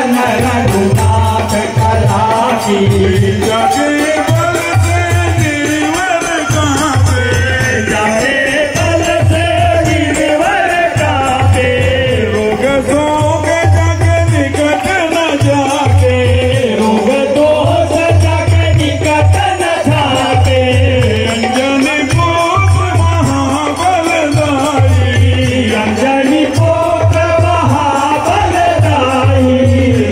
दलन रघुनाथ कला की जाके बल से गिरवर कांपे जाके बल से गिरवर कांपे रोग शोक जग निकट न जाके रोग दोष जग निकट न जाके अंजनी पुत्र महाबलदाई अंजनी पुत्र महाबलदाई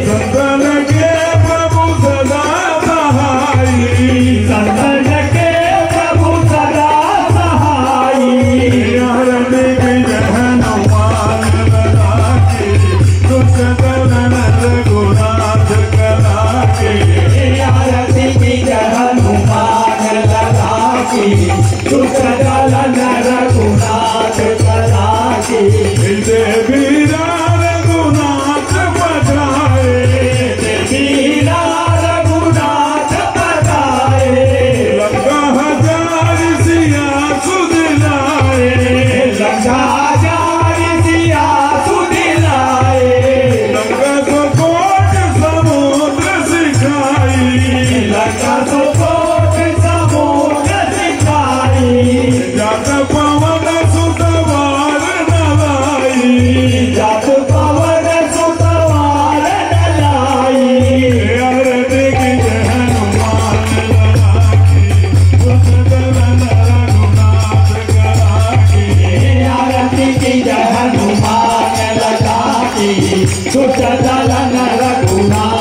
संतन के प्रभु सदा सहाई संतन के प्रभु सदा सहाई आरती की जय हनुमान लला की दुष्ट दलन रघुनाथ कला की आरती की जय हनुमान लला की दुष्ट दलन रघुनाथ कला की देवी रघुनाथ बजाए वीरा रघुनाथ बधाए लंका हजार सिया सुदिलाए लंका जारी सिया सुदिलाए लंका तो कोट समुद्र सिखाई लंका तो कोट समुद्र सिखाई जात पवन सुतवार नलाई जात पवन सुतवार डलाई आरती की जय हनुमान लला की दुष्ट दलन रघुनाथ कला की आरती की जय हनुमान लला की दुष्ट दलन रघुनाथ